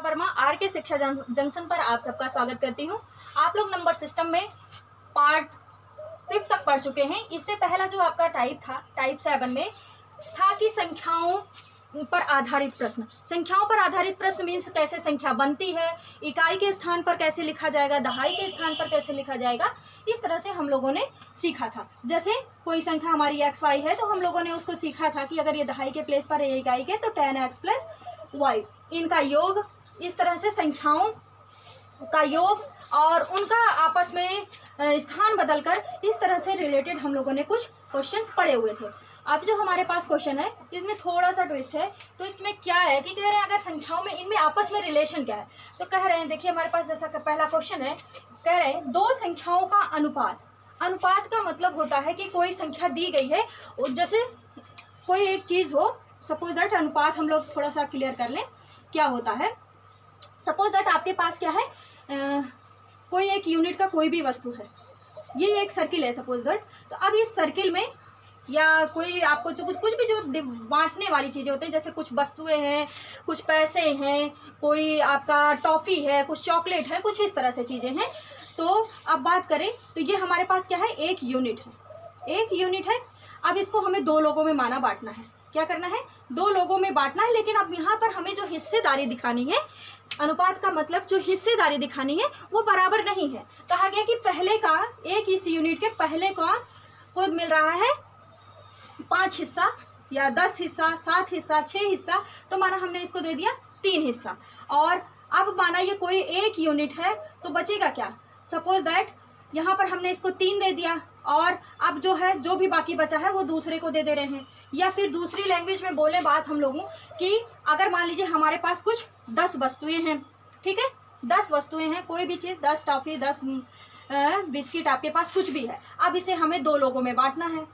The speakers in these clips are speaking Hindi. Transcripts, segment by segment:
वर्मा आर के शिक्षा जंक्शन पर आप सबका स्वागत करती हूँ। आप लोग नंबर सिस्टम में पार्ट 5 तक पढ़ चुके हैं। इससे पहला जो आपका टाइप था, टाइप 7 में था कि संख्याओं पर आधारित प्रश्न। संख्याओं पर आधारित प्रश्न मीन्स कैसे संख्या बनती है, इकाई के स्थान पर कैसे लिखा जाएगा, दहाई के स्थान पर कैसे लिखा जाएगा, इस तरह से हम लोगों ने सीखा था। जैसे कोई संख्या हमारी XY है तो हम लोगों ने उसको सीखा था कि अगर ये दहाई के प्लेस पर है इकाई के तो 10x प्लस वाई, इनका योग, इस तरह से संख्याओं का योग और उनका आपस में स्थान बदलकर इस तरह से रिलेटेड हम लोगों ने कुछ क्वेश्चंस पढ़े हुए थे। अब जो हमारे पास क्वेश्चन है इसमें थोड़ा सा ट्विस्ट है। तो इसमें क्या है कि कह रहे हैं अगर संख्याओं में इनमें आपस में रिलेशन क्या है, तो कह रहे हैं देखिए हमारे पास जैसा पहला क्वेश्चन है, कह रहे हैं दो संख्याओं का अनुपात। अनुपात का मतलब होता है कि कोई संख्या दी गई है, जैसे कोई एक चीज़ हो, सपोज दैट अनुपात हम लोग थोड़ा सा क्लियर कर लें क्या होता है। सपोज दैट आपके पास क्या है, कोई एक यूनिट का कोई भी वस्तु है, ये एक सर्किल है सपोज दैट। तो अब इस सर्किल में या कोई आपको जो कुछ भी जो बांटने वाली चीज़ें होती हैं, जैसे कुछ वस्तुएं हैं, कुछ पैसे हैं, कोई आपका टॉफ़ी है, कुछ चॉकलेट है, कुछ इस तरह से चीज़ें हैं। तो अब बात करें तो ये हमारे पास क्या है, एक यूनिट है, एक यूनिट है। अब इसको हमें दो लोगों में माना बांटना है। क्या करना है, दो लोगों में बांटना है। लेकिन अब यहाँ पर हमें जो हिस्सेदारी दिखानी है, अनुपात का मतलब जो हिस्सेदारी दिखानी है वो बराबर नहीं है। कहा गया कि पहले का, एक इस यूनिट के पहले का को मिल रहा है 5 हिस्सा या 10 हिस्सा, 7 हिस्सा, 6 हिस्सा, तो माना हमने इसको दे दिया 3 हिस्सा। और अब माना ये कोई एक यूनिट है तो बचेगा क्या, सपोज दैट यहाँ पर हमने इसको 3 दे दिया और अब जो है जो भी बाकी बचा है वो दूसरे को दे रहे हैं। या फिर दूसरी लैंग्वेज में बोले बात हम लोगों कि अगर मान लीजिए हमारे पास कुछ 10 वस्तुएं हैं, ठीक है, 10 वस्तुएं हैं, कोई भी चीज़, 10 टॉफ़ी, 10 बिस्किट, आपके पास कुछ भी है। अब इसे हमें दो लोगों में बांटना है,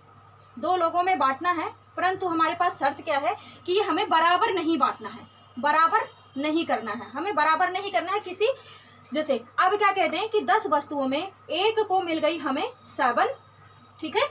दो लोगों में बांटना है, परंतु हमारे पास शर्त क्या है कि ये हमें बराबर नहीं बांटना है, बराबर नहीं करना है, हमें बराबर नहीं करना है किसी। जैसे अब क्या कहते हैं कि 10 वस्तुओं में एक को मिल गई हमें 7, ठीक है,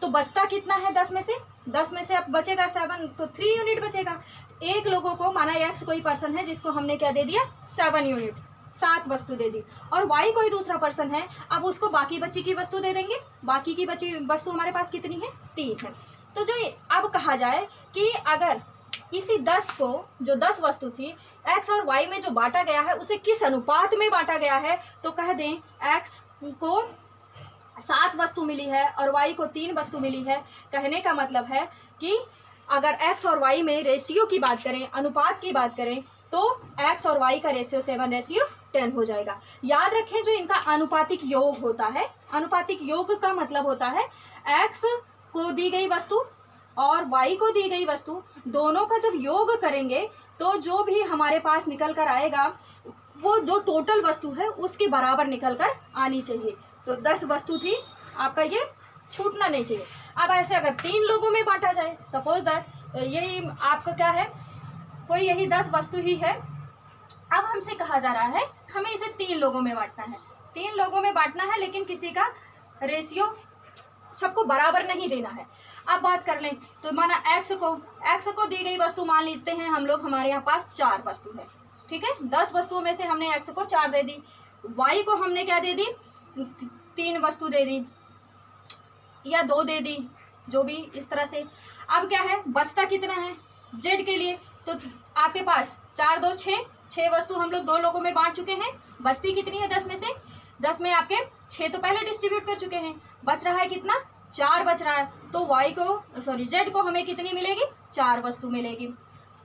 तो बचता कितना है 10 में से, 10 में से अब बचेगा 7, तो 3 यूनिट बचेगा। एक लोगों को, माना x कोई पर्सन है जिसको हमने क्या दे दिया, 7 यूनिट, 7 वस्तु दे दी, और y कोई दूसरा पर्सन है, अब उसको बाकी बची की वस्तु दे देंगे। बाकी की बची वस्तु हमारे पास कितनी है, 3 है। तो जो अब कहा जाए कि अगर इसी 10 को, जो 10 वस्तु थी, x और y में जो बांटा गया है उसे किस अनुपात में बांटा गया है, तो कह दें x को 7 वस्तु मिली है और y को 3 वस्तु मिली है। कहने का मतलब है कि अगर x और y में रेशियो की बात करें, अनुपात की बात करें, तो x और y का रेशियो 7:10 हो जाएगा। याद रखें जो इनका अनुपातिक योग होता है, अनुपातिक योग का मतलब होता है x को दी गई वस्तु और y को दी गई वस्तु, दोनों का जब योग करेंगे तो जो भी हमारे पास निकल कर आएगा वो जो टोटल वस्तु है उसके बराबर निकल कर आनी चाहिए। तो 10 वस्तु थी, आपका ये छूटना नहीं चाहिए। अब ऐसे अगर 3 लोगों में बांटा जाए, सपोज दैट यही आपका क्या है, कोई यही 10 वस्तु ही है, अब हमसे कहा जा रहा है हमें इसे 3 लोगों में बांटना है, 3 लोगों में बांटना है, लेकिन किसी का रेशियो सबको बराबर नहीं देना है। अब बात कर लें तो माना x को दी गई वस्तु मान लेते हैं हम लोग, हमारे यहाँ पास 4 वस्तु है, ठीक है, 10 वस्तुओं में से हमने x को 4 दे दी, y को हमने क्या दे दी, 3 वस्तु दे दी या 2 दे दी, जो भी इस तरह से। अब क्या है, बचता कितना है z के लिए, तो आपके पास 4 2 6 वस्तु हम लोग 2 लोगों में बांट चुके हैं। बचती कितनी है 10 में से, 10 में आपके 6 तो पहले डिस्ट्रीब्यूट कर चुके हैं, बच रहा है कितना, 4 बच रहा है। तो z को हमें कितनी मिलेगी, 4 वस्तु मिलेगी।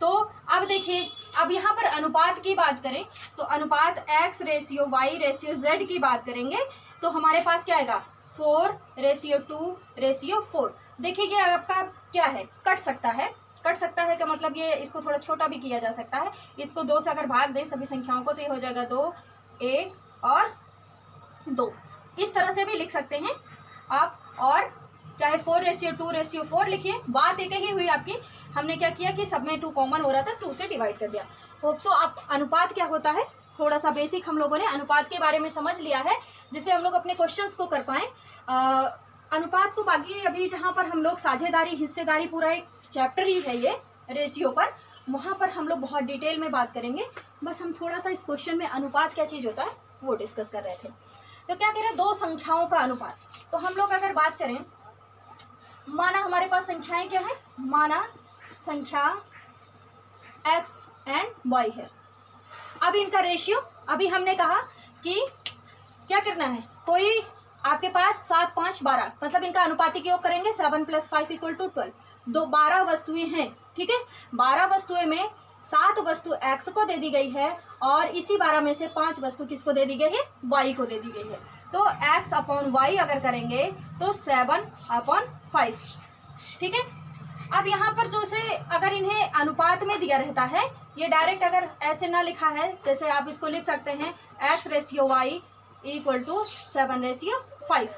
तो अब देखिए, अब यहाँ पर अनुपात की बात करें तो अनुपात x/y/z की बात करेंगे तो हमारे पास क्या आएगा, 4:2:4। देखिए ये आपका क्या है, कट सकता है, कट सकता है का मतलब ये इसको थोड़ा छोटा भी किया जा सकता है। इसको 2 से अगर भाग दें सभी संख्याओं को तो ये हो जाएगा 2, 1 और 2, इस तरह से भी लिख सकते हैं आप। और चाहे 4:2:4 लिखिए, बात एक ही हुई आपकी। हमने क्या किया कि सब में 2 कॉमन हो रहा था, 2 से डिवाइड कर दिया। होप सो आप अनुपात क्या होता है थोड़ा सा बेसिक हम लोगों ने अनुपात के बारे में समझ लिया है, जिससे हम लोग अपने क्वेश्चंस को कर पाएँ। अनुपात को बाकी अभी जहाँ पर हम लोग साझेदारी, हिस्सेदारी, पूरा एक चैप्टर ही है ये रेशियो पर, वहाँ पर हम लोग बहुत डिटेल में बात करेंगे। बस हम थोड़ा सा इस क्वेश्चन में अनुपात क्या चीज़ होता है वो डिस्कस कर रहे थे। तो क्या कह रहे हैं, दो संख्याओं का अनुपात। तो हम लोग अगर बात करें, माना हमारे पास संख्याएं क्या है, माना संख्या x एंड y है। अब इनका रेशियो, अभी हमने कहा कि क्या करना है, कोई आपके पास 7, 5, 12 मतलब इनका अनुपातिक योग करेंगे 7 + 5 = 12। 12 वस्तुएं हैं, ठीक है। 12 वस्तुएं में 7 वस्तु x को दे दी गई है और इसी 12 में से 5 वस्तु किसको दे दी गई है, y को दे दी गई है। तो x/y अगर करेंगे तो 7/5, ठीक है। अब यहाँ पर जो से अगर इन्हें अनुपात में दिया रहता है, ये डायरेक्ट अगर ऐसे ना लिखा है, जैसे आप इसको लिख सकते हैं x/y = 7/5।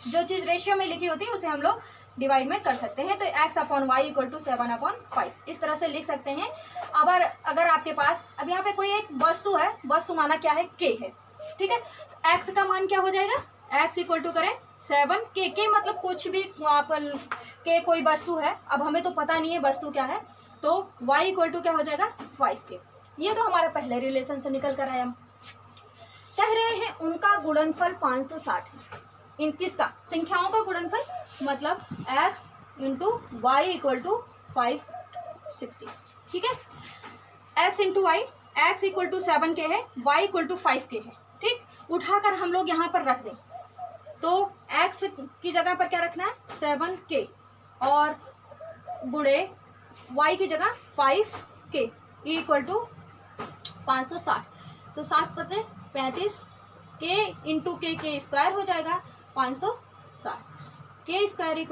जो चीज़ रेशियो में लिखी होती है उसे हम लोग डिवाइड में कर सकते हैं। तो x/y = 7/5 इस तरह से लिख सकते हैं। अगर आपके पास अब यहाँ पे कोई एक वस्तु है, वस्तु माना क्या है, k है, ठीक है। x का मान क्या हो जाएगा, x = करें 7 k मतलब कुछ भी आप k कोई वस्तु है, अब हमें तो पता नहीं है वस्तु क्या है, तो y = क्या हो जाएगा 5k। ये तो हमारा पहले रिलेशन से निकल कर आया। कह रहे हैं उनका गुणनफल 560 है। इन किसका, संख्याओं का गुणनफल, मतलब x × y = 560, ठीक है। x × y, x = 7k है, y = 5k है, ठीक। उठाकर हम लोग यहाँ पर रख दें तो x की जगह पर क्या रखना है 7k और गुणे y की जगह 5k = 560। तो 7 × 35 k × k स्क्वायर हो जाएगा 560। k square =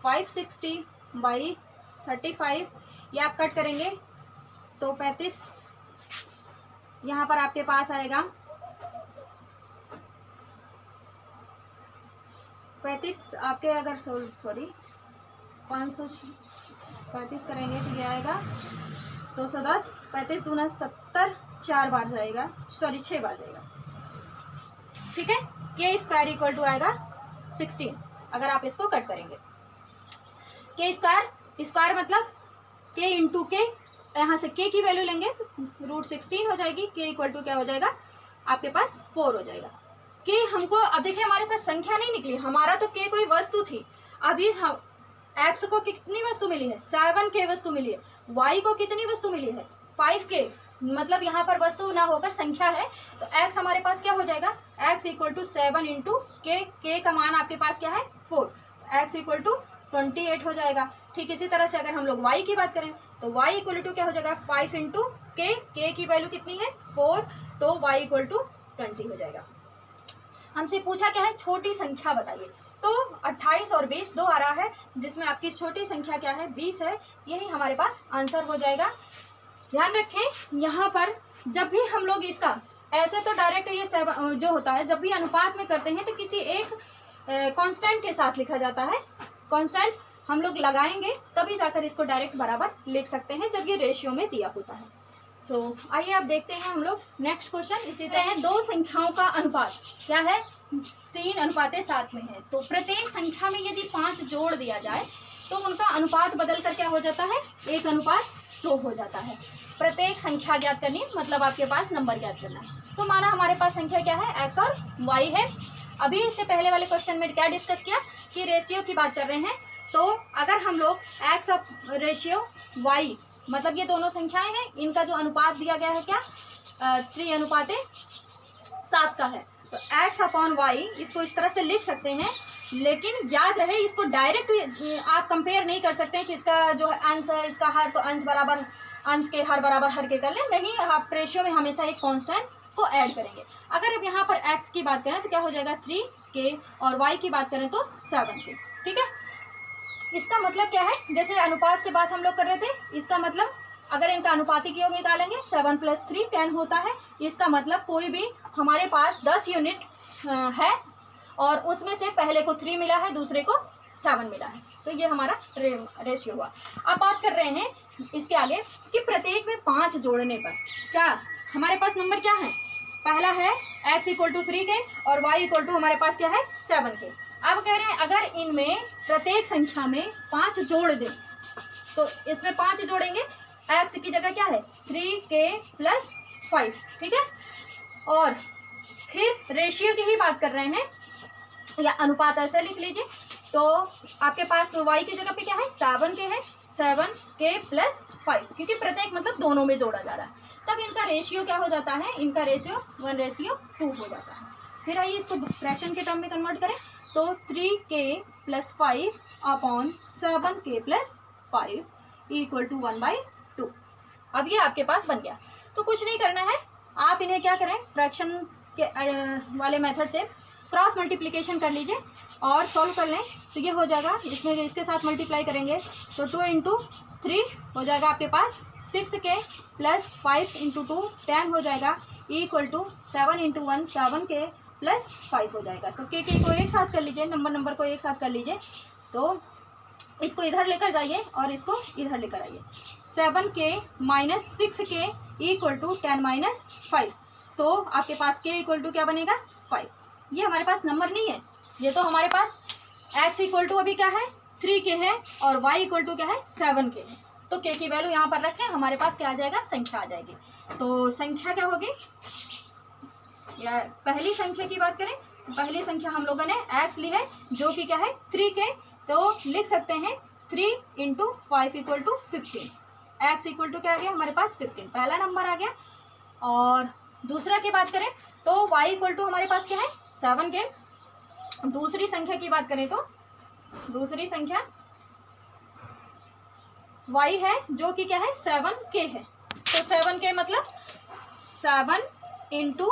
560/35। ये आप कट करेंगे तो 35 यहाँ पर आपके पास आएगा 35 आपके, अगर सॉरी 535 करेंगे तो ये आएगा 210। 35 दूना 70, 4 बार जाएगा, सॉरी 6 बार जाएगा, ठीक है। k स्क्वायर = आएगा 16 अगर आप इसको कट करेंगे। k स्क्वायर मतलब k × k, यहाँ से k की वैल्यू लेंगे तो √16 हो जाएगी। k = क्या हो जाएगा आपके पास 4 हो जाएगा। k हमको, अब देखिए हमारे पास संख्या नहीं निकली, हमारा तो k कोई वस्तु थी। अभी हम x को कितनी वस्तु मिली है, 7k वस्तु मिली है। y को कितनी वस्तु मिली है, 5k, मतलब यहाँ पर वस्तु ना होकर संख्या है। तो x हमारे पास क्या हो जाएगा, x = 7 × k, k का मान आपके पास क्या है 4, x = 28 हो जाएगा। ठीक इसी तरह से अगर हम लोग y की बात करें तो y = क्या हो जाएगा 5 × k, k की वैल्यू कितनी है 4, तो y = 20 हो जाएगा। हमसे पूछा क्या है, छोटी संख्या बताइए। तो 28 और 20 दो आ रहा है, जिसमें आपकी छोटी संख्या क्या है 20 है, यही हमारे पास आंसर हो जाएगा। ध्यान रखें यहाँ पर जब भी हम लोग इसका ऐसे तो डायरेक्ट ये जो होता है, जब भी अनुपात में करते हैं तो किसी एक कांस्टेंट के साथ लिखा जाता है। कांस्टेंट हम लोग लगाएंगे तभी जाकर इसको डायरेक्ट बराबर लिख सकते हैं जब ये रेशियो में दिया होता है। तो आइए आप देखते हैं हम लोग नेक्स्ट क्वेश्चन। इसी तरह दो संख्याओं का अनुपात क्या है 3:7 में है। तो प्रत्येक संख्या में यदि 5 जोड़ दिया जाए तो उनका अनुपात बदल कर क्या हो जाता है 1:2 हो जाता है। प्रत्येक संख्या ज्ञात करनी मतलब आपके पास नंबर ज्ञात करना है। तो माना हमारे पास संख्या क्या है x और y है। अभी इससे पहले वाले क्वेश्चन में क्या डिस्कस किया कि रेशियो की बात कर रहे हैं। तो अगर हम लोग x और रेशियो y मतलब ये दोनों संख्याएं हैं, इनका जो अनुपात दिया गया है क्या 3:7 का है। तो x/y इसको इस तरह से लिख सकते हैं, लेकिन याद रहे इसको डायरेक्ट आप कंपेयर नहीं कर सकते हैं कि इसका जो अंश है इसका हर तो अंश बराबर अंश के हर बराबर हर के कर लें, नहीं, आप रेशियो में हमेशा एक कांस्टेंट को ऐड करेंगे। अगर अब यहाँ पर x की बात करें तो क्या हो जाएगा 3k और y की बात करें तो 7k। ठीक है, इसका मतलब क्या है, जैसे अनुपात से बात हम लोग कर रहे थे, इसका मतलब अगर इनका अनुपातिक योग निकालेंगे 7 + 3 10 होता है। इसका मतलब कोई भी हमारे पास 10 यूनिट है और उसमें से पहले को 3 मिला है, दूसरे को 7 मिला है, तो ये हमारा रेशियो हुआ। अब बात कर रहे हैं इसके आगे कि प्रत्येक में 5 जोड़ने पर क्या हमारे पास नंबर क्या है। पहला है x = 3k और y = हमारे पास क्या है 7k। अब कह रहे हैं अगर इनमें प्रत्येक संख्या में 5 जोड़ दें, तो इसमें 5 जोड़ेंगे एक्स की जगह क्या है 3k+5, ठीक है। और फिर रेशियो की ही बात कर रहे हैं, या अनुपात ऐसे लिख लीजिए। तो आपके पास y की जगह पे क्या है 7k है, 7k+5, क्योंकि प्रत्येक मतलब दोनों में जोड़ा जा रहा है, तब इनका रेशियो क्या हो जाता है, इनका रेशियो 1:2 हो जाता है। फिर आइए इसको फ्रैक्शन के टर्म में कन्वर्ट करें, तो 3k+5 upon 7k+5 equal to 1/2। अब ये आपके पास बन गया। तो कुछ नहीं करना है, आप इन्हें क्या करें, फ्रैक्शन के वाले मेथड से क्रॉस मल्टीप्लिकेशन कर लीजिए और सॉल्व कर लें। तो ये हो जाएगा, इसमें इसके साथ मल्टीप्लाई करेंगे तो 2 × 3 हो जाएगा आपके पास 6k+5 × 2 10 हो जाएगा इक्वल टू 7 × 1 7k+5 हो जाएगा। तो के को एक साथ कर लीजिए, नंबर को एक साथ कर लीजिए। तो इसको इधर लेकर जाइए और इसको इधर लेकर आइए। 7k - 6k equal to 10 - 5। तो आपके पास k इक्वल टू क्या बनेगा 5। ये हमारे पास नंबर नहीं है, ये तो हमारे पास x इक्वल टू अभी क्या है 3k है और y इक्वल टू क्या है 7k है। तो k की वैल्यू यहाँ पर रखें, हमारे पास क्या आ जाएगा, संख्या आ जाएगी। तो संख्या क्या होगी, या पहली संख्या की बात करें, पहली संख्या हम लोगों ने x ली है जो कि क्या है 3k, तो लिख सकते हैं 3 × 5 = 15। x इक्वल टू क्या आ गया हमारे पास 15, पहला नंबर आ गया। और दूसरा की बात करें तो y इक्वल टू हमारे पास क्या है 7k। दूसरी संख्या की बात करें तो दूसरी संख्या y है जो कि क्या है 7k है। तो 7k मतलब 7 ×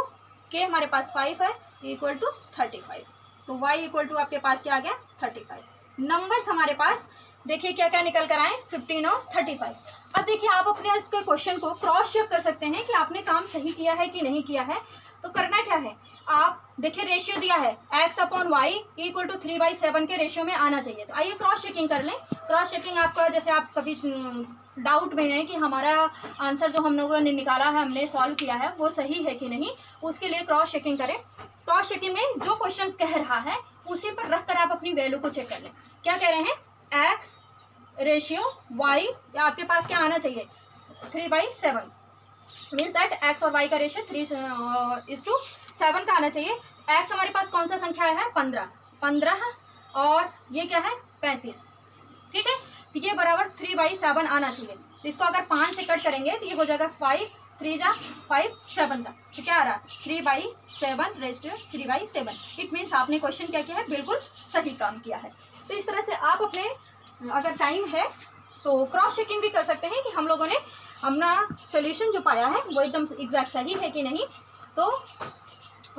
k हमारे पास 5 है इक्वल टू 35। तो y इक्वल टू आपके पास क्या आ गया 35। नंबर्स हमारे पास देखिए क्या क्या निकल कर आए 15 और 35। अब देखिए आप अपने इसके क्वेश्चन को क्रॉस चेक कर सकते हैं कि आपने काम सही किया है कि नहीं किया है। तो करना क्या है, आप देखिए रेशियो दिया है x/y इक्वल टू 3/7 के रेशियो में आना चाहिए। तो आइए क्रॉस चेकिंग कर लें। क्रॉस चेकिंग आपका, जैसे आप कभी डाउट में है कि हमारा आंसर जो हम लोगों ने निकाला है, हमने सॉल्व किया है, वो सही है कि नहीं, उसके लिए क्रॉस चेकिंग करें। क्रॉस चेकिंग में जो क्वेश्चन कह रहा है उसी पर रख कर आप अपनी वैल्यू को चेक कर लें। क्या कह रहे हैं, x रेशियो y, या आपके पास क्या आना चाहिए 3/7, मीन्स दैट x और y का रेशियो 3:7 का आना चाहिए। x हमारे पास कौन सा संख्या है 15 और ये क्या है 35, ठीक है। तो ये बराबर 3/7 आना चाहिए। तो इसको अगर 5 से कट करेंगे तो ये हो जाएगा 5 3 जा 5 7 जा, तो क्या आ रहा 3/7 रेशियो 3/7। इट मीन्स आपने क्वेश्चन क्या किया है, बिल्कुल सही काम किया है। तो इस तरह से आप अपने, अगर टाइम है तो क्रॉस चेकिंग भी कर सकते हैं कि हम लोगों ने अपना सोल्यूशन जो पाया है वो एकदम एग्जैक्ट सही है कि नहीं। तो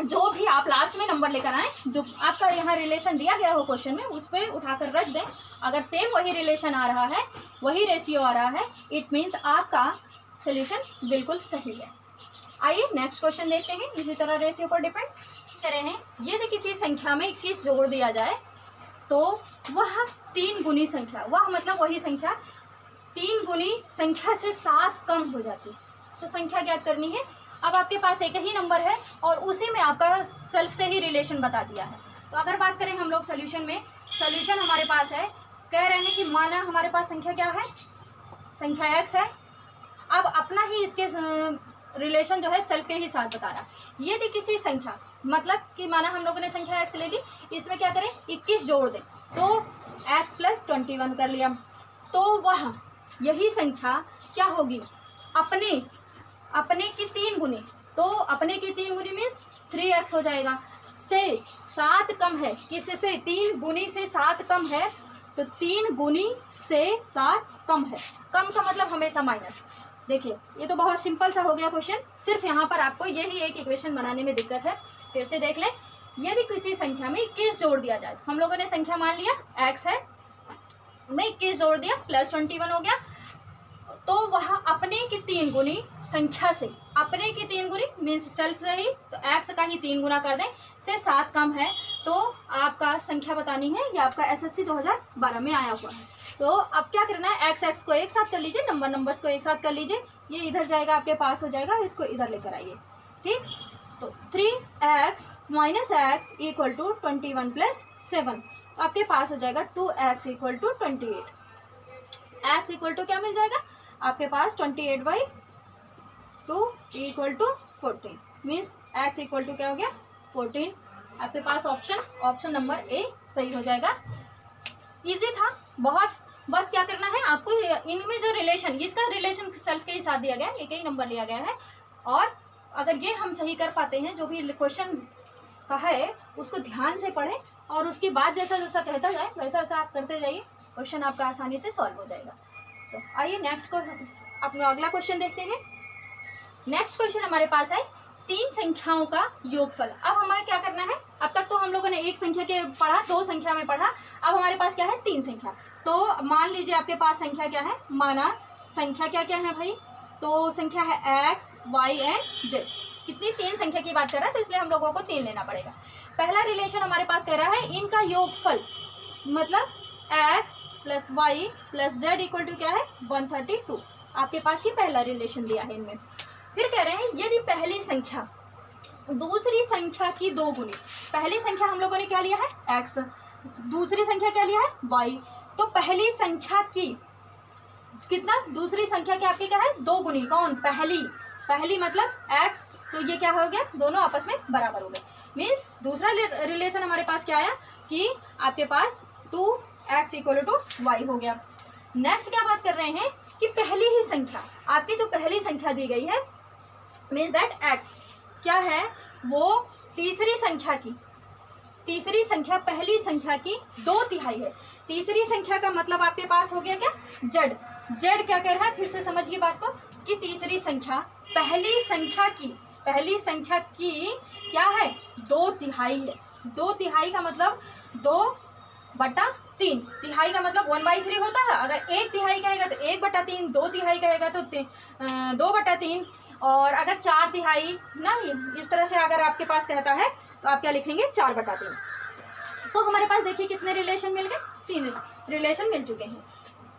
जो भी आप लास्ट में नंबर लेकर आए, जो आपका यहाँ रिलेशन दिया गया हो क्वेश्चन में, उस पर उठाकर रख दें। अगर सेम वही रिलेशन आ रहा है, वही रेशियो आ रहा है, इट मीन्स आपका सोल्यूशन बिल्कुल सही है। आइए नेक्स्ट क्वेश्चन देखते हैं। इसी तरह रेशियो पर डिपेंड कर रहे हैं, यदि किसी संख्या में 21 जोड़ दिया जाए तो वह 3 गुनी संख्या, वह मतलब वही संख्या 3 गुनी संख्या से 7 कम हो जाती है। तो संख्या ज्ञात करनी है। अब आपके पास एक ही नंबर है और उसी में आपका सेल्फ से ही रिलेशन बता दिया है। तो अगर बात करें हम लोग सोल्यूशन में, सोल्यूशन हमारे पास है, कह रहे हैं कि माना हमारे पास संख्या क्या है, संख्या x है। अब अपना ही इसके रिलेशन जो है सेल्फ के ही साथ बता रहा है। यदि किसी संख्या, मतलब कि माना हम लोगों ने संख्या x ले ली, इसमें क्या करें 21 जोड़ दें तो x + 21 कर लिया, तो वह यही संख्या क्या होगी, अपने की 3 गुनी। तो अपने की 3 गुनी मीन्स 3x हो जाएगा। से 7 कम है, किससे 3 गुनी से 7 कम है, तो 3 गुनी से 7 कम है। कम का मतलब हमेशा माइनस। देखिए ये तो बहुत सिंपल सा हो गया क्वेश्चन, सिर्फ यहाँ पर आपको यही एक इक्वेशन बनाने में दिक्कत है। फिर से देख लें, यदि किसी संख्या में 21 जोड़ दिया जाए, हम लोगों ने संख्या मान लिया x है, में 21 जोड़ दिया +21 हो गया, तो वह अपने की 3 गुनी संख्या से, अपने की 3 गुनी मीन्स सेल्फ से ही, तो x का ही 3 गुना कर दें, से 7 कम है, तो आपका संख्या बतानी है। ये आपका SSC 2012 में आया हुआ है। तो अब क्या करना है, x को एक साथ कर लीजिए, नंबर्स को एक साथ कर लीजिए, ये इधर जाएगा आपके पास हो जाएगा, इसको इधर लेकर आइए, ठीक। तो 3x - x इक्वल टू 21 + 7, तो आपके पास हो जाएगा 2x equal to 28। x equal to क्या मिल जाएगा, आपके पास 28/2 equal to 14 means x equal to क्या हो गया 14। आपके पास ऑप्शन नंबर ए सही हो जाएगा। इजी था बहुत, बस क्या करना है आपको, इनमें जो रिलेशन, इसका रिलेशन सेल्फ के ही साथ दिया गया है, एक ही नंबर लिया गया है, और अगर ये हम सही कर पाते हैं, जो भी क्वेश्चन का है उसको ध्यान से पढ़ें और उसके बाद जैसा जैसा कहता जाए वैसा वैसा आप करते जाइए, क्वेश्चन आपका आसानी से सॉल्व हो जाएगा। तो आइए नेक्स्ट को अपना अगला क्वेश्चन देखते हैं। नेक्स्ट क्वेश्चन हमारे पास है 3 संख्याओं का योगफल। अब हमें क्या करना है, अब तक तो हम लोगों ने एक संख्या के पढ़ा, 2 संख्या में पढ़ा, अब हमारे पास क्या है 3 संख्या। तो मान लीजिए आपके पास संख्या क्या है, माना संख्या क्या क्या है भाई, तो संख्या है x, y एंड z। कितनी 3 संख्या की बात कर रहा है तो इसलिए हम लोगों को 3 लेना पड़ेगा। पहला रिलेशन हमारे पास कह रहा है इनका योगफल, मतलब x plus y plus z equal to क्या है 132। आपके पास ही पहला रिलेशन दिया है इनमें। फिर कह रहे हैं यदि पहली संख्या दूसरी संख्या की 2 गुनी, पहली संख्या हम लोगों ने क्या लिया है x, दूसरी संख्या क्या लिया है y, तो पहली संख्या की कितना, दूसरी संख्या की आपकी क्या है 2 गुनी, कौन, पहली मतलब x, तो ये क्या हो गया दोनों आपस में बराबर हो गए। मीन्स दूसरा रिलेशन हमारे पास क्या आया कि आपके पास 2x इक्वल टू वाई हो गया। नेक्स्ट क्या बात कर रहे हैं कि पहली ही संख्या, आपकी जो पहली संख्या दी गई है मीन्स दैट x क्या है, वो तीसरी संख्या पहली संख्या की 2/3 है। तीसरी संख्या का मतलब आपके पास हो गया क्या z क्या कह रहा है, फिर से समझिए बात को, कि तीसरी संख्या पहली संख्या की क्या है 2/3 है। 2/3 का मतलब 2/3, तिहाई का मतलब 1/3 होता है। अगर 1/3 कहेगा तो 1/3, 2/3 कहेगा तो 2/3, और अगर 4/3 ना, इस तरह से अगर आपके पास कहता है तो आप क्या लिखेंगे 4/3। तो हमारे पास देखिए कितने रिलेशन मिल गए, 3 रिलेशन मिल चुके हैं।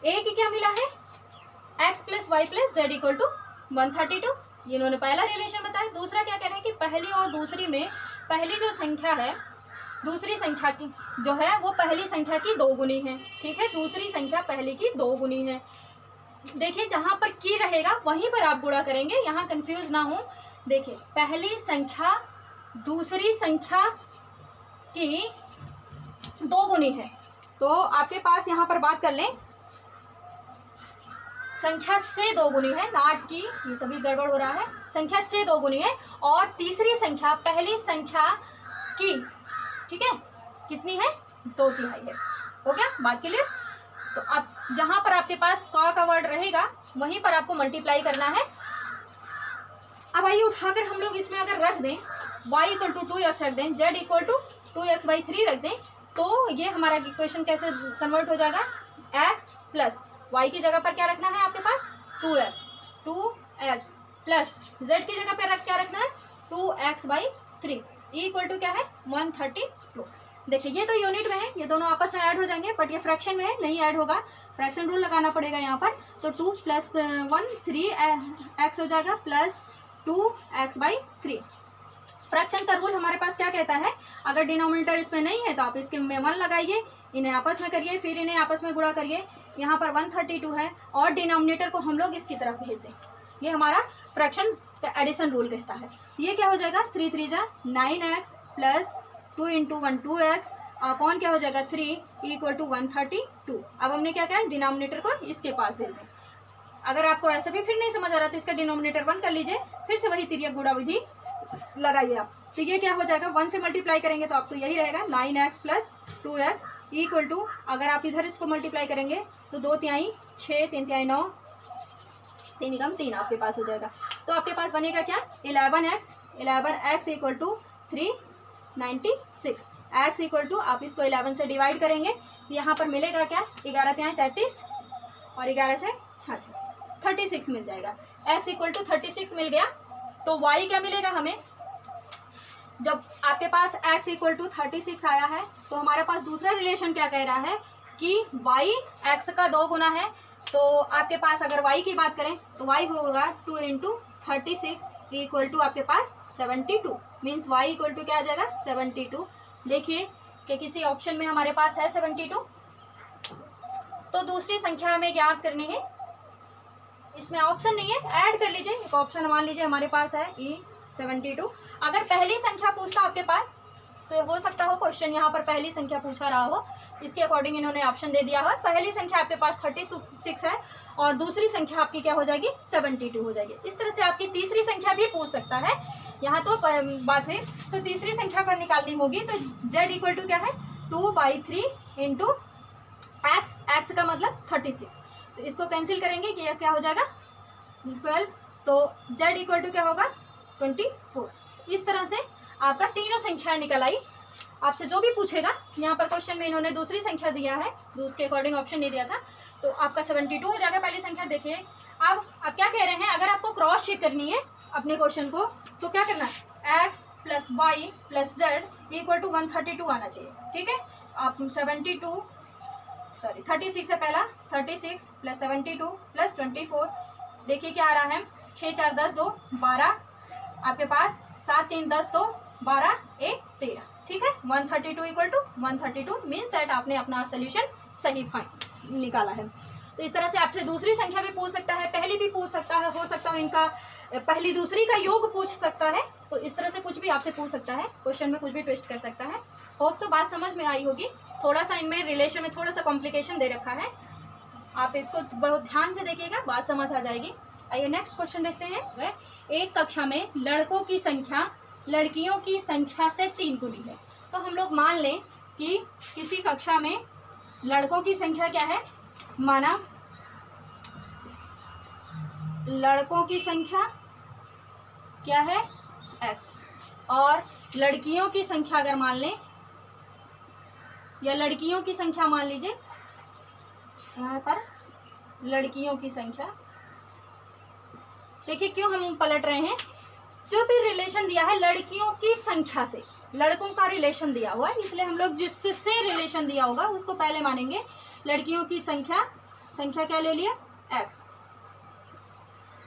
एक क्या मिला है x plus y plus z equal to 132, ये इन्होंने पहला रिलेशन बताया। दूसरा क्या कह रहे हैं कि पहली और दूसरी में पहली जो संख्या है दूसरी संख्या की जो है वो पहली संख्या की 2 गुनी है। ठीक है, दूसरी संख्या पहली की 2 गुनी है। देखिए जहां पर की रहेगा वहीं पर आप गुणा करेंगे, यहाँ कंफ्यूज ना हो। देखिए पहली संख्या दूसरी संख्या की 2 गुनी है, तो आपके पास यहाँ पर बात कर लें संख्या से 2 गुनी है, नाट की, ये तभी गड़बड़ हो रहा है, संख्या से 2 गुनी है, और तीसरी संख्या पहली संख्या की, ठीक है, कितनी है 2/3 है। हो गया बात के लिए। तो आप जहां पर आपके पास का वर्ड रहेगा वहीं पर आपको मल्टीप्लाई करना है। अब आइए उठाकर हम लोग इसमें अगर रख दें y इक्वल टू 2x रख दें, z इक्वल टू 2x/3 रख दें, तो ये हमारा इक्वेशन कैसे कन्वर्ट हो जाएगा, x प्लस y की जगह पर क्या रखना है आपके पास 2x प्लस z की जगह पर क्या रखना है 2x/3 इक्वल टू क्या है 132। देखिए ये तो यूनिट में है, ये दोनों आपस में ऐड हो जाएंगे, बट ये फ्रैक्शन में है, नहीं ऐड होगा, फ्रैक्शन रूल लगाना पड़ेगा यहाँ पर। तो 2 + 1 3x हो जाएगा प्लस 2x/3। फ्रैक्शन का रूल हमारे पास क्या कहता है, अगर डिनोमिनेटर इसमें नहीं है तो आप इसके में 1 लगाइए, इन्हें आपस में करिए, फिर इन्हें आपस में गुणा करिए। यहाँ पर 132 है और डिनोमिनेटर को हम लोग इसकी तरफ भेज दें, ये हमारा फ्रैक्शन एडिशन रूल कहता है। ये क्या हो जाएगा 3 3 जा 9x प्लस 2 × 1 2x अपॉन क्या हो जाएगा 3 इक्वल टू 132। अब हमने क्या किया, डिनोमिनेटर को इसके पास भेज दें। अगर आपको ऐसे भी फिर नहीं समझ आ रहा तो इसका डिनोमिनेटर 1 कर लीजिए, फिर से वही तिर्यक गुणा विधि लगाइए आप। तो ये क्या हो जाएगा 1 से मल्टीप्लाई करेंगे तो आपको यही रहेगा 9x plus 2x equal to, अगर आप इधर इसको मल्टीप्लाई करेंगे तो 2 तिहाई 6 3 तिहाई 9 3 कम 3 आपके पास हो जाएगा। तो आपके पास बनेगा क्या 11x equal to 396, x equal to, आप इसको 11 से डिवाइड करेंगे, यहाँ पर मिलेगा क्या 11 तिहाई 33 और 11 से 36 मिल जाएगा। x इक्वल टू 36 मिल गया। तो y क्या मिलेगा हमें, जब आपके पास x इक्वल टू 36 आया है तो हमारे पास दूसरा रिलेशन क्या कह रहा है कि y x का 2 गुना है। तो आपके पास अगर y की बात करें तो y होगा 2 × 36 इक्वल टू आपके पास 72, मीन्स y इक्वल टू क्या आ जाएगा 72। देखिए कि किसी ऑप्शन में हमारे पास है 72। तो दूसरी संख्या हमें ज्ञात करनी है, इसमें ऑप्शन नहीं है, ऐड कर लीजिए। एक ऑप्शन मान लीजिए हमारे पास है E72। अगर पहली संख्या पूछता आपके पास तो हो सकता हो क्वेश्चन यहाँ पर पहली संख्या पूछा रहा हो, इसके अकॉर्डिंग इन्होंने ऑप्शन दे दिया है। पहली संख्या आपके पास 36 है और दूसरी संख्या आपकी क्या हो जाएगी 72 हो जाएगी। इस तरह से आपकी तीसरी संख्या भी पूछ सकता है। यहाँ तो बात हुई तो तीसरी संख्या अगर निकालनी होगी तो z इक्वल टू क्या है 2/3 इंटू एक्स, एक्स का मतलब 36, तो इसको कैंसिल करेंगे कि यह क्या हो जाएगा 12, तो z इक्वल टू क्या होगा 24। इस तरह से आपका तीनों संख्याएं निकल आई। आपसे जो भी पूछेगा, यहाँ पर क्वेश्चन में इन्होंने दूसरी संख्या दिया है तो उसके अकॉर्डिंग ऑप्शन नहीं दिया था, तो आपका 72 हो जाएगा पहली संख्या। देखिए अब आप क्या कह रहे हैं, अगर आपको क्रॉस चेक करनी है अपने क्वेश्चन को तो क्या करना है, x plus y plus z equal to 132 आना चाहिए। ठीक है, आप 36 है पहला, 36 प्लस 72 प्लस 24, देखिए क्या आ रहा है 6 4 10 2 12, आपके पास 7 3 10 2 12 1 13। ठीक है, 132 इक्वल टू 132 मीन्स दैट आपने अपना सोल्यूशन सही निकाला है। तो इस तरह से आपसे दूसरी संख्या भी पूछ सकता है, पहली भी पूछ सकता है, हो सकता है इनका पहली दूसरी का योग पूछ सकता है। तो इस तरह से कुछ भी आपसे पूछ सकता है, क्वेश्चन में कुछ भी ट्विस्ट कर सकता है। होप सो बात समझ में आई होगी। थोड़ा सा इनमें रिलेशन में थोड़ा सा कॉम्प्लिकेशन दे रखा है, आप इसको बहुत ध्यान से देखिएगा, बात समझ आ जाएगी। आइए नेक्स्ट क्वेश्चन देखते हैं। वह एक कक्षा में लड़कों की संख्या लड़कियों की संख्या से 3 गुनी है। तो हम लोग मान लें कि किसी कक्षा में लड़कों की संख्या क्या है, माना लड़कों की संख्या क्या है x, और लड़कियों की संख्या अगर मान लें, या लड़कियों की संख्या मान लीजिए, यहाँ पर लड़कियों की संख्या, देखिए क्यों हम पलट रहे हैं, जो भी रिलेशन दिया है लड़कियों की संख्या से, लड़कों का रिलेशन दिया हुआ है, इसलिए हम लोग जिससे रिलेशन दिया होगा उसको पहले मानेंगे। लड़कियों की संख्या, संख्या क्या ले लिया x,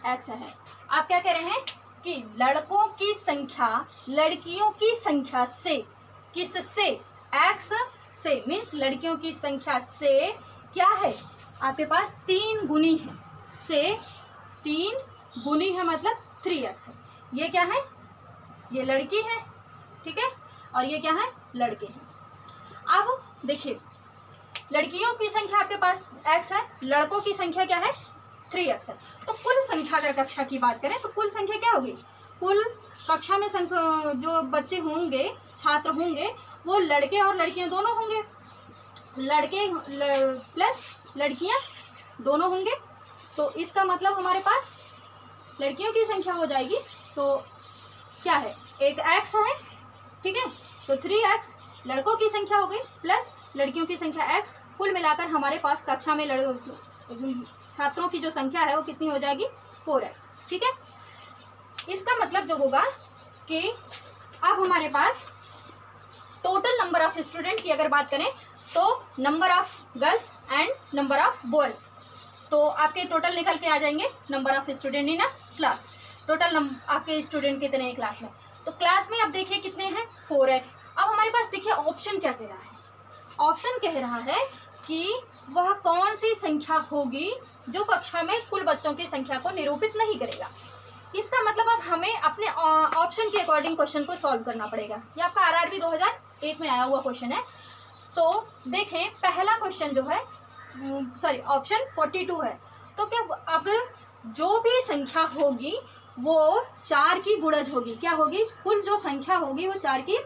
x है। आप क्या कह रहे हैं कि लड़कों की संख्या लड़कियों की संख्या से, किससे, x से, मीन्स लड़कियों की संख्या से क्या है आपके पास 3 गुनी है, से 3 गुनी है मतलब 3x है। ये क्या है, ये लड़की है, ठीक है, और ये क्या है लड़के हैं। अब देखिए लड़कियों की संख्या आपके पास x है, लड़कों की संख्या क्या है 3x है। तो कुल संख्या अगर कक्षा की बात करें तो कुल संख्या क्या होगी, कुल कक्षा में संख्या जो बच्चे होंगे, छात्र होंगे, वो लड़के और लड़कियां दोनों होंगे, लड़के प्लस लड़कियां दोनों होंगे। तो इसका मतलब हमारे पास लड़कियों की संख्या हो जाएगी, तो क्या है एक x है, ठीक है, तो 3x लड़कों की संख्या हो गई प्लस लड़कियों की संख्या x, कुल मिलाकर हमारे पास कक्षा में छात्रों की जो संख्या है वो कितनी हो जाएगी 4x। ठीक है, इसका मतलब जो होगा कि अब हमारे पास टोटल नंबर ऑफ स्टूडेंट की अगर बात करें तो number of girls and number of boys, तो आपके टोटल निकल के आ जाएंगे number of student in a class. Total आपके स्टूडेंट कितने हैं क्लास में, तो क्लास में अब देखिए कितने हैं 4x। अब हमारे पास देखिए ऑप्शन क्या कह रहा है, ऑप्शन कह रहा है कि वह कौन सी संख्या होगी जो कक्षा में कुल बच्चों की संख्या को निरूपित नहीं करेगा। इसका मतलब अब हमें अपने ऑप्शन के अकॉर्डिंग क्वेश्चन को सॉल्व करना पड़ेगा। ये आपका आरआरबी 2001 में आया हुआ क्वेश्चन है। तो देखें पहला क्वेश्चन जो है, सॉरी ऑप्शन 42 है, तो क्या अब जो भी संख्या होगी वो 4 की गुणज होगी, क्या होगी, कुल जो संख्या होगी वो 4 की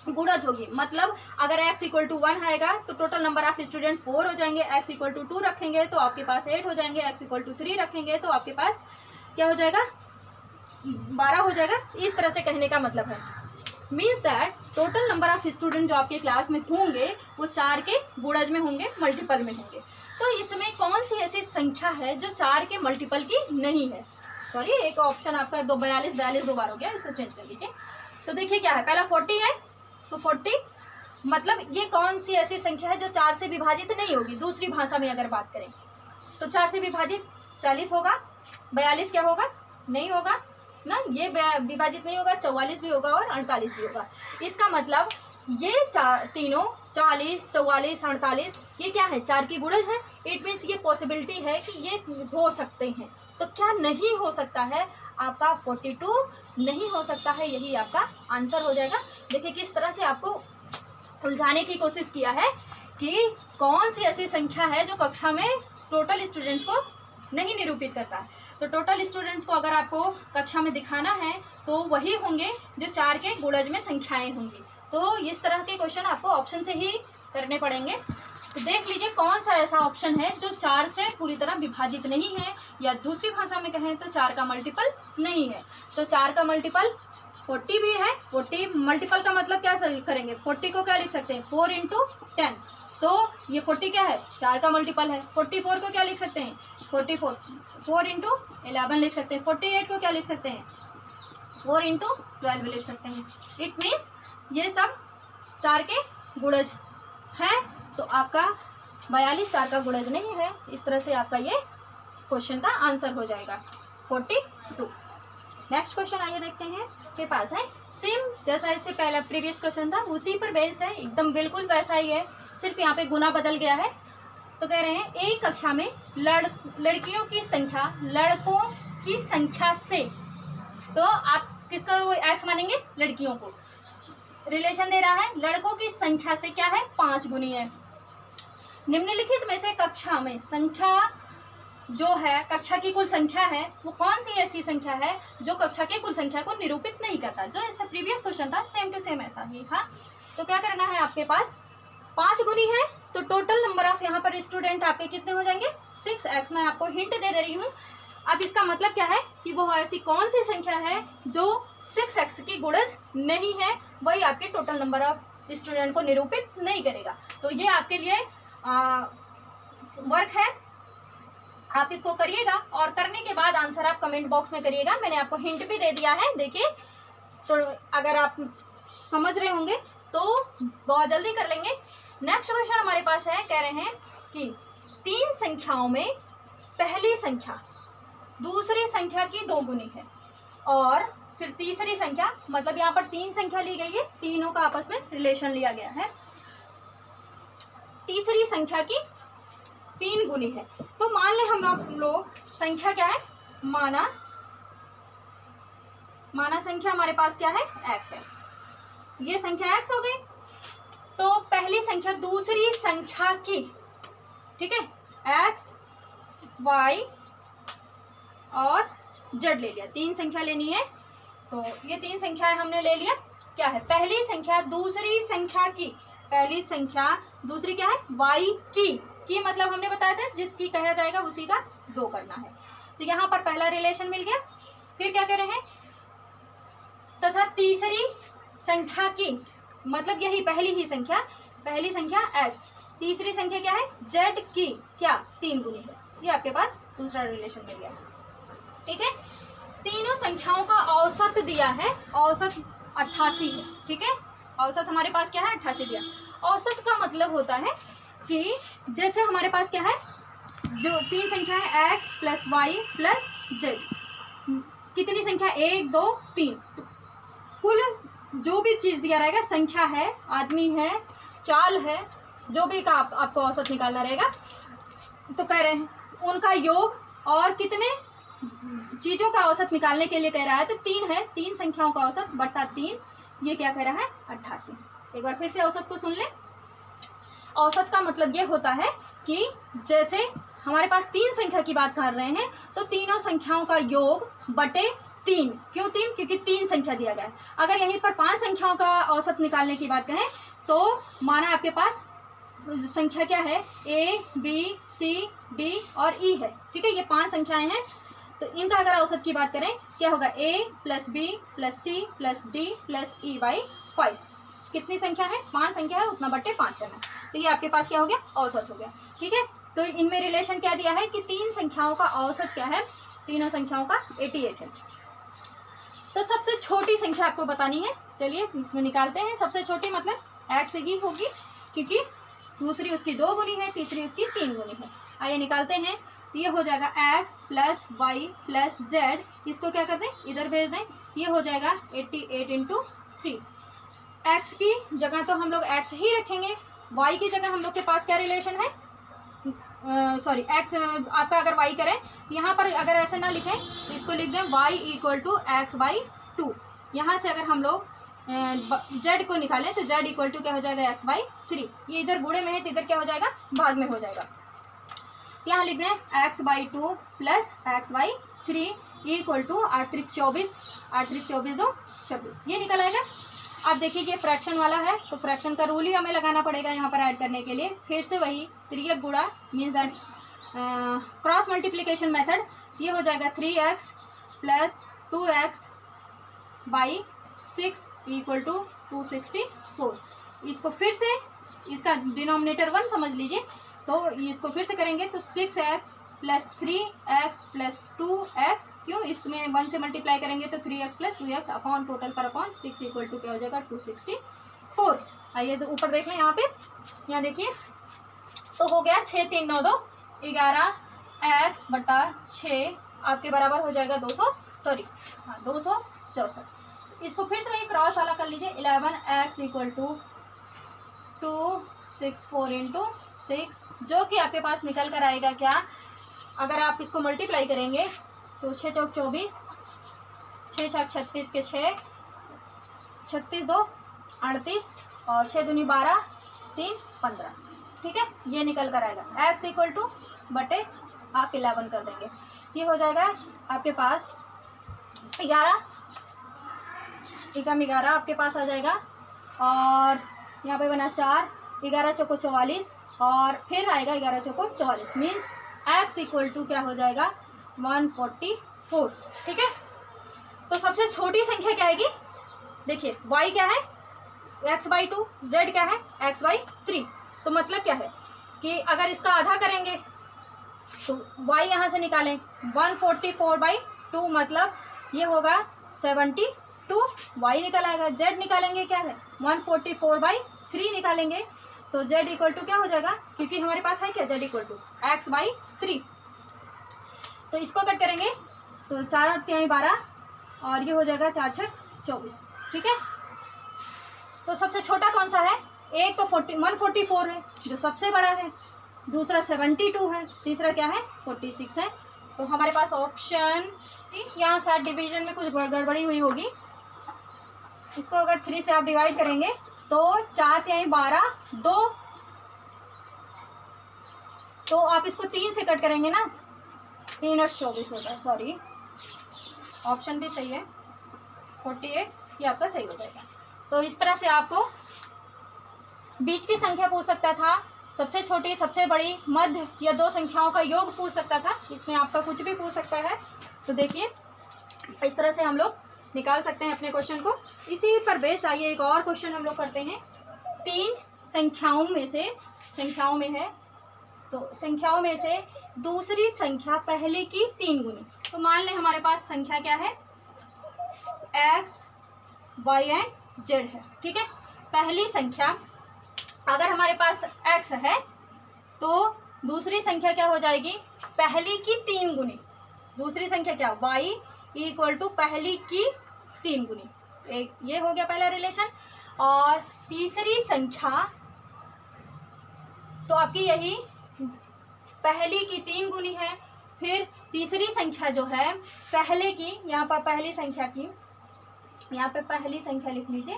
गुणज होगी। मतलब अगर x इक्वल टू 1 आएगा तो टोटल नंबर ऑफ स्टूडेंट 4 हो जाएंगे, x इक्वल टू 2 रखेंगे तो आपके पास 8 हो जाएंगे, x इक्वल टू 3 रखेंगे तो आपके पास क्या हो जाएगा 12 हो जाएगा। इस तरह से कहने का मतलब है, means that total number of student जो आपके क्लास में होंगे वो 4 के गुणज में होंगे, मल्टीपल में होंगे। तो इसमें कौन सी ऐसी संख्या है जो 4 के मल्टीपल की नहीं है, सॉरी एक ऑप्शन आपका 42 दो बार हो गया, इसको चेंज कर लीजिए। तो देखिए क्या है, पहला 40 है तो 40 मतलब ये कौन सी ऐसी संख्या है जो 4 से विभाजित नहीं होगी। दूसरी भाषा में अगर बात करें तो 4 से विभाजित 40 होगा, 42 क्या होगा नहीं होगा ना, ये विभाजित नहीं होगा, 44 भी होगा और 48 भी होगा। इसका मतलब ये तीनों 40, 44, 48 ये क्या है, 4 की गुणज है। इट मीन्स ये पॉसिबिलिटी है कि ये हो सकते हैं। तो क्या नहीं हो सकता है, आपका 42 नहीं हो सकता है, यही आपका आंसर हो जाएगा। देखिए किस तरह से आपको उलझाने की कोशिश किया है कि कौन सी ऐसी संख्या है जो कक्षा में टोटल स्टूडेंट्स को नहीं निरूपित करता है। तो टोटल स्टूडेंट्स को अगर आपको कक्षा में दिखाना है तो वही होंगे जो 4 के गुणज में संख्याएं होंगी। तो इस तरह के क्वेश्चन आपको ऑप्शन से ही करने पड़ेंगे। तो देख लीजिए कौन सा ऐसा ऑप्शन है जो 4 से पूरी तरह विभाजित नहीं है, या दूसरी भाषा में कहें तो 4 का मल्टीपल नहीं है। तो 4 का मल्टीपल 40 भी है। 40 मल्टीपल का मतलब क्या करेंगे, 40 को क्या लिख सकते हैं, 4 × 10। तो ये 40 क्या है, 4 का मल्टीपल है। 44 को क्या लिख सकते हैं, 44 4 × 11 लिख सकते हैं। 48 को क्या लिख सकते हैं, 4 × 12 लिख सकते हैं। इट मीन्स ये सब 4 के गुणज है। तो आपका 42 4 का गुणज नहीं है। इस तरह से आपका ये क्वेश्चन का आंसर हो जाएगा 42। नेक्स्ट क्वेश्चन आइए देखते हैं के पास है। सेम जैसा इससे पहला प्रीवियस क्वेश्चन था उसी पर बेस्ड है, एकदम बिल्कुल वैसा ही है, सिर्फ यहाँ पे गुना बदल गया है। तो कह रहे हैं एक कक्षा में लड़कियों की संख्या लड़कों की संख्या से, तो आप किसका एक्स मानेंगे, लड़कियों को। रिलेशन दे रहा है लड़कों की संख्या से क्या है, 5 गुनी है। निम्नलिखित में से कक्षा में संख्या जो है, कक्षा की कुल संख्या है, वो कौन सी ऐसी संख्या है जो कक्षा की कुल संख्या को निरूपित नहीं करता। जो इससे प्रीवियस क्वेश्चन था सेम टू सेम ऐसा ही था। तो क्या करना है, आपके पास 5 गुनी है, तो टोटल नंबर ऑफ यहाँ पर स्टूडेंट आपके कितने हो जाएंगे, 6x। मैं आपको हिंट दे रही हूँ। अब इसका मतलब क्या है कि वो ऐसी कौन सी संख्या है जो 6x की गुणज नहीं है, वही आपके टोटल नंबर ऑफ स्टूडेंट को निरूपित नहीं करेगा। तो ये आपके लिए वर्क है, आप इसको करिएगा और करने के बाद आंसर आप कमेंट बॉक्स में करिएगा। मैंने आपको हिंट भी दे दिया है, देखिए। तो अगर आप समझ रहे होंगे तो बहुत जल्दी कर लेंगे। नेक्स्ट क्वेश्चन हमारे पास है, कह रहे हैं कि 3 संख्याओं में पहली संख्या दूसरी संख्या की 2 गुनी है, और फिर तीसरी संख्या, मतलब यहाँ पर 3 संख्या ली गई है, तीनों का आपस में रिलेशन लिया गया है, तीसरी संख्या की 3 गुनी है। तो मान लें हम लोग संख्या क्या है, माना संख्या हमारे पास क्या है, x है। ये संख्या x हो गई। तो पहली संख्या दूसरी संख्या की, ठीक है, x, y और z ले लिया, 3 संख्या लेनी है। तो ये 3 संख्याएं हमने ले लिया। क्या है, पहली संख्या दूसरी संख्या की, पहली संख्या दूसरी क्या है, y की मतलब हमने बताया था जिसकी कहा जाएगा उसी का 2 करना है। तो यहाँ पर पहला रिलेशन मिल गया। फिर क्या कह रहे हैं, तथा तीसरी संख्या की, मतलब यही पहली ही संख्या, पहली संख्या x, तीसरी संख्या क्या है, z की क्या 3 गुनी है। ये आपके पास दूसरा रिलेशन मिल गया, ठीक है। तीनों संख्याओं का औसत दिया है, औसत 88 है, ठीक है। औसत हमारे पास क्या है, 88 दिया। औसत का मतलब होता है कि जैसे हमारे पास क्या है, जो 3 संख्या है x plus y plus z, कितनी संख्या, 1 2 3, कुल जो भी चीज़ दिया रहेगा, संख्या है, आदमी है, चाल है, जो भी का आपको औसत निकालना रहेगा। तो कह रहे हैं उनका योग, और कितने चीज़ों का औसत निकालने के लिए कह रहा है, तो 3 है, 3 संख्याओं का औसत बटा 3, ये क्या कह रहा है, 88। एक बार फिर से औसत को सुन लें। औसत का मतलब ये होता है कि जैसे हमारे पास 3 संख्या की बात कर रहे हैं, तो तीनों संख्याओं का योग बटे 3। क्यों 3, क्योंकि 3 संख्या दिया गया है। अगर यहीं पर 5 संख्याओं का औसत निकालने की बात कहें, तो माना आपके पास संख्या क्या है, a b c d और e है, ठीक है। ये 5 संख्याएं हैं। तो इनका अगर औसत की बात करें, क्या होगा, a plus b plus c plus d plus e by 5। कितनी संख्या है, 5 संख्या है, उतना बटे 5 करना। तो ये आपके पास क्या हो गया, औसत हो गया, ठीक है। तो इनमें रिलेशन क्या दिया है कि 3 संख्याओं का औसत क्या है, तीनों संख्याओं का 88 है। तो सबसे छोटी संख्या आपको बतानी है, चलिए इसमें निकालते हैं। सबसे छोटी मतलब x ही होगी, क्योंकि दूसरी उसकी 2 गुनी है, तीसरी उसकी 3 गुनी है। आइए निकालते हैं। ये हो जाएगा x plus y plus z, इसको क्या कर दें, इधर भेज दें। ये हो जाएगा 88 × 3। एक्स की जगह तो हम लोग एक्स ही रखेंगे, वाई की जगह हम लोग के पास क्या रिलेशन है, सॉरी एक्स आपका अगर वाई करें यहाँ पर अगर ऐसे ना लिखें तो इसको लिख दें y equal to x by two. यहाँ से अगर हम लोग जेड को निकालें तो जेड इक्वल टू क्या हो जाएगा एक्स बाई थ्री। ये इधर गुणे में है तो इधर क्या हो जाएगा भाग में हो जाएगा। यहाँ लिख दें x by two plus x by three equal to 8 त्रिक 24, 8 त्रिक 24 दो 26, ये निकल आएगा। अब देखिए ये फ्रैक्शन वाला है तो फ्रैक्शन का रूल ही हमें लगाना पड़ेगा यहाँ पर ऐड करने के लिए। फिर से वही त्रियक गुणा means that cross multiplication method, ये हो जाएगा 3x plus 2x by 6 equal to 264। इसको फिर से इसका डिनोमिनेटर 1 समझ लीजिए, तो इसको फिर से करेंगे तो 6x plus 3x plus 2x, क्यों इसमें 1 से मल्टीप्लाई करेंगे तो 3x plus 2x upon total पर अपॉन 6 इक्वल टू क्या हो जाएगा 264। आइए तो ऊपर देख लें यहाँ पे, यहाँ देखिए तो हो गया 6 3 9 2 11x बटा 6 आपके बराबर हो जाएगा 264। इसको फिर से वही क्रॉस वाला कर लीजिए, 11x इक्वल टू 264 इंटू 6, जो कि आपके पास निकल कर आएगा क्या, अगर आप इसको मल्टीप्लाई करेंगे तो 6 चौक 24, 6 छक 36 के 6, 36 दो 38 और 6 दूनी 12 3 15, ठीक है, ये निकल कर आएगा। x इक्वल टू बटे आप 11 कर देंगे, ये हो जाएगा आपके पास 11 एकम 11 आपके पास आ जाएगा। और यहाँ पे बना 4, 11 चौको 44 और फिर आएगा 11 चौको 44 मीन्स x इक्वल टू क्या हो जाएगा 144, ठीक है। तो सबसे छोटी संख्या क्या आएगी, देखिए y क्या है x बाई टू, z क्या है x बाई थ्री। तो मतलब क्या है कि अगर इसका आधा करेंगे तो y यहाँ से निकालें 144 बाई टू, मतलब ये होगा 72, y निकल आएगा। z निकालेंगे क्या है 144 बाई थ्री निकालेंगे तो z इक्वल टू क्या हो जाएगा, क्योंकि हमारे पास है क्या z equal to x by three. तो इसको कट करेंगे तो 4 8 3 12 और ये हो जाएगा 4 6 24, ठीक है। तो सबसे छोटा कौन सा है, एक तो 144 है जो सबसे बड़ा है, दूसरा 72 है, तीसरा क्या है 46 है। तो हमारे पास ऑप्शन, यहाँ शायद डिवीजन में कुछ गड़बड़ी हुई होगी, इसको अगर 3 से आप डिवाइड करेंगे तो 4 3 12 2, तो आप इसको 3 से कट करेंगे ना 3 और 24 होता है, सॉरी ऑप्शन भी सही है 48, ये आपका सही हो जाएगा। तो इस तरह से आपको बीच की संख्या पूछ सकता था, सबसे छोटी सबसे बड़ी मध्य या दो संख्याओं का योग पूछ सकता था, इसमें आपका कुछ भी पूछ सकता है। तो देखिए इस तरह से हम लोग निकाल सकते हैं अपने क्वेश्चन को। इसी पर बेस आइए एक और क्वेश्चन हम लोग करते हैं। 3 संख्याओं में से, संख्याओं में है तो संख्याओं में से दूसरी संख्या पहले की 3 गुनी। तो मान लें हमारे पास संख्या क्या है x y एंड z है, ठीक है। पहली संख्या अगर हमारे पास x है तो दूसरी संख्या क्या हो जाएगी पहली की 3 गुनी। दूसरी संख्या क्या y इक्वल टू पहली की 3 गुनी, एक ये हो गया पहला रिलेशन। और तीसरी संख्या तो आपकी यही पहली की 3 गुनी है, फिर तीसरी संख्या जो है पहले की, यहाँ पर पहली संख्या की, यहाँ पे पहली संख्या लिख लीजिए,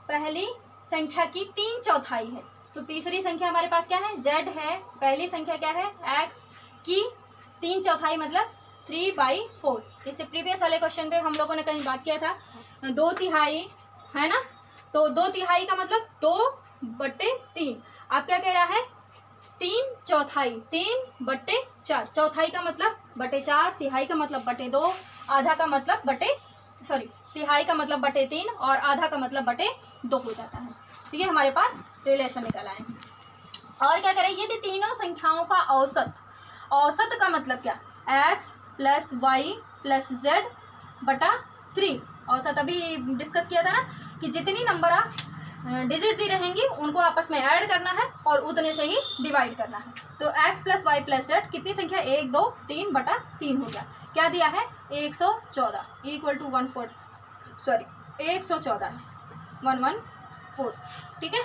पहली संख्या की 3/4 है। तो तीसरी संख्या हमारे पास क्या है z है, पहली संख्या क्या है x की 3/4 मतलब 3/4। इससे प्रीवियस वाले क्वेश्चन पे हम लोगों ने कहीं बात किया था 2/3 है ना, तो 2/3 का मतलब 2/3। आप क्या कह रहा है 3/4, 3/4, चौथाई का मतलब /4, तिहाई का मतलब /2, आधा का मतलब तिहाई का मतलब /3 और आधा का मतलब /2 हो जाता है। तो ये हमारे पास रिलेशन निकल आए। और क्या करें, यदि तीनों संख्याओं का औसत, औसत का मतलब क्या x plus y plus z बटा 3, औसत अभी डिस्कस किया था ना कि जितनी नंबर आप डिजिट दी रहेंगी उनको आपस में ऐड करना है और उतने से ही डिवाइड करना है। तो x plus y plus z कितनी संख्या 1 2 3 बटा 3 हो गया। क्या दिया है 114 इक्वल टू 114 है 11 4। ठीक है,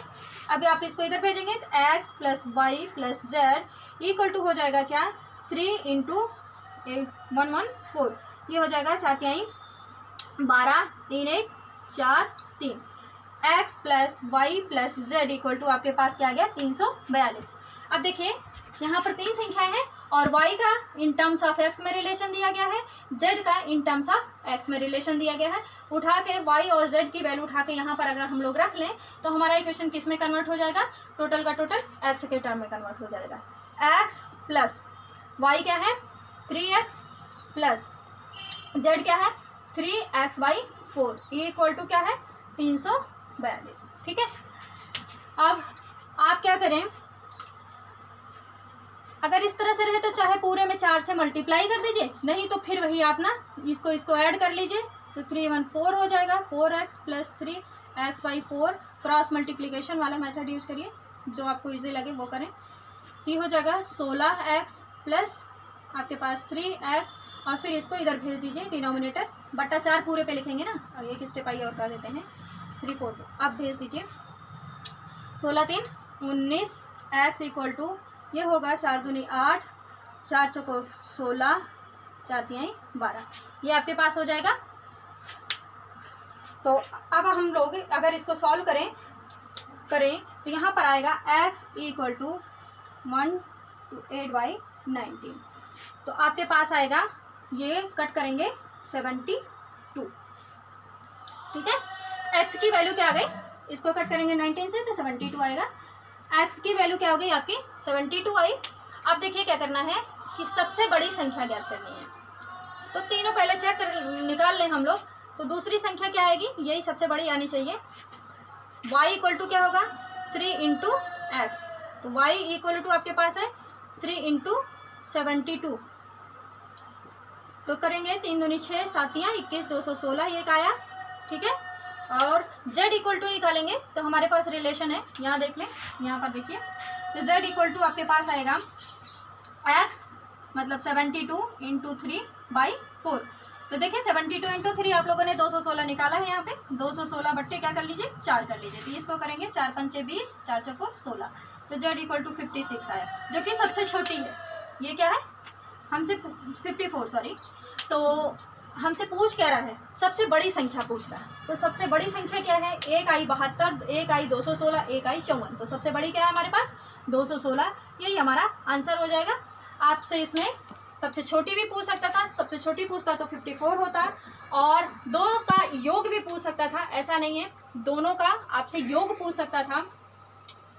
अभी आप इसको इधर भेजेंगे तो x plus y plus z equal to हो जाएगा क्या 3 इंटू 114, ये हो जाएगा 4 तिहाई 12, 3 1 4 3। x plus y plus z equal to आपके पास क्या आ गया 342। अब देखिए यहाँ पर 3 संख्याएं हैं और y का इन टर्म्स ऑफ x में रिलेशन दिया गया है, z का इन टर्म्स ऑफ x में रिलेशन दिया गया है। उठा के y और z की वैल्यू उठा के यहाँ पर अगर हम लोग रख लें तो हमारा इक्वेशन किस में कन्वर्ट हो जाएगा, टोटल का टोटल x के टर्म में कन्वर्ट हो जाएगा। x प्लस y क्या है 3x प्लस z क्या है 3x/4 इक्वल टू क्या है 342। ठीक है, अब आप क्या करें, अगर इस तरह से रहे तो चाहे पूरे में 4 से मल्टीप्लाई कर दीजिए, नहीं तो फिर वही आप ना इसको ऐड कर लीजिए तो 3 1 4 हो जाएगा, 4x plus 3x/4 cross multiplication वाला मेथड यूज करिए, जो आपको इजी लगे वो करें। ये हो जाएगा 16x प्लस आपके पास 3x और फिर इसको इधर भेज दीजिए डिनोमिनेटर बटा 4 पूरे पे लिखेंगे ना, आगे एक स्टेप आइए और कर देते हैं 3 4 आप भेज दीजिए 16 3 19 x इक्वल टू ये होगा 4 दूनी 8 4 चौको 16 4 तिहाई 12, ये आपके पास हो जाएगा। तो अब हम लोग अगर इसको सॉल्व करें तो यहाँ पर आएगा x इक्वल टू 128/19, तो आपके पास आएगा ये कट करेंगे 72। ठीक है, x की वैल्यू क्या आ गई, इसको कट करेंगे 19 से तो 72 आएगा, x की वैल्यू क्या हो गई आपकी 72 आई। अब देखिए क्या करना है कि सबसे बड़ी संख्या ज्ञात करनी है, तो तीनों पहले चेक कर निकाल लें हम लोग। तो दूसरी संख्या क्या आएगी, यही सबसे बड़ी आनी चाहिए। y इक्वल टू क्या होगा 3 इंटू एक्स, तो y इक्वल टू आपके पास है 3 इंटू 72, तो करेंगे 3 दूनी 6 7 21 216 ये का आया। ठीक है, और z इक्वल टू निकालेंगे तो हमारे पास रिलेशन है, यहाँ देख लें, यहाँ पर देखिए, तो z इक्वल टू आपके पास आएगा x मतलब 72 इंटू 3/4, तो देखिए 72 इंटू 3 आप लोगों ने 216 निकाला है, यहाँ पे 216 बट्टे क्या कर लीजिए 4 कर लीजिए, तो इसको करेंगे 4 पंचे 20 4 चौको 16, तो z इक्वल टू 56 आया, जो कि सबसे छोटी है। ये क्या है हमसे 54 सॉरी, तो हमसे पूछ क्या रहा है, सबसे बड़ी संख्या पूछ रहा है, तो सबसे बड़ी संख्या क्या है, एक आई 72, एक आई 216, एक आई 54, तो सबसे बड़ी क्या है हमारे पास 216, यही हमारा आंसर हो जाएगा। आपसे इसमें सबसे छोटी भी पूछ सकता था, सबसे छोटी पूछता तो 54 होता, और दो का योग भी पूछ सकता था, ऐसा नहीं है, दोनों का आपसे योग पूछ सकता था।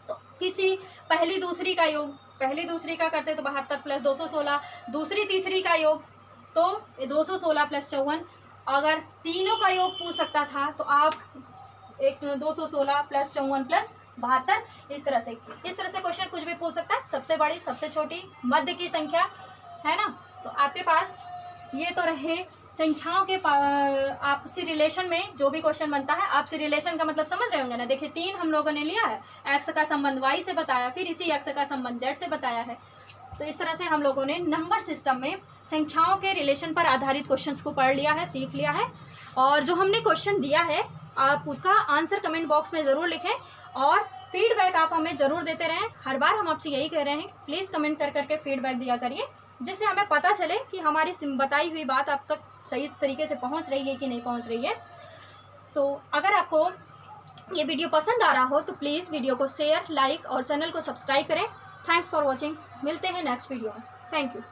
तो किसी पहली दूसरी का योग, पहली दूसरी का करते तो 72 प्लस 216, दूसरी तीसरी का योग तो 216 प्लस 54, अगर तीनों का योग पूछ सकता था तो आप 216 प्लस 54 प्लस 72, इस तरह से क्वेश्चन कुछ भी पूछ सकता है, सबसे बड़ी सबसे छोटी मध्य की संख्या है ना। तो आपके पास ये तो रहे संख्याओं के आपसी रिलेशन में जो भी क्वेश्चन बनता है, आपसी रिलेशन का मतलब समझ रहे होंगे ना। देखिए 3 हम लोगों ने लिया है, x का संबंध y से बताया, फिर इसी x का संबंध z से बताया है। तो इस तरह से हम लोगों ने नंबर सिस्टम में संख्याओं के रिलेशन पर आधारित क्वेश्चंस को पढ़ लिया है, सीख लिया है, और जो हमने क्वेश्चन दिया है आप उसका आंसर कमेंट बॉक्स में ज़रूर लिखें और फीडबैक आप हमें ज़रूर देते रहें। हर बार हम आपसे यही कह रहे हैं, प्लीज़ कमेंट कर करके फीडबैक दिया करिए, जिससे हमें पता चले कि हमारी बताई हुई बात आप तक सही तरीके से पहुंच रही है कि नहीं पहुंच रही है। तो अगर आपको ये वीडियो पसंद आ रहा हो तो प्लीज़ वीडियो को शेयर, लाइक और चैनल को सब्सक्राइब करें। थैंक्स फॉर वॉचिंग, मिलते हैं नेक्स्ट वीडियो में। Thank you.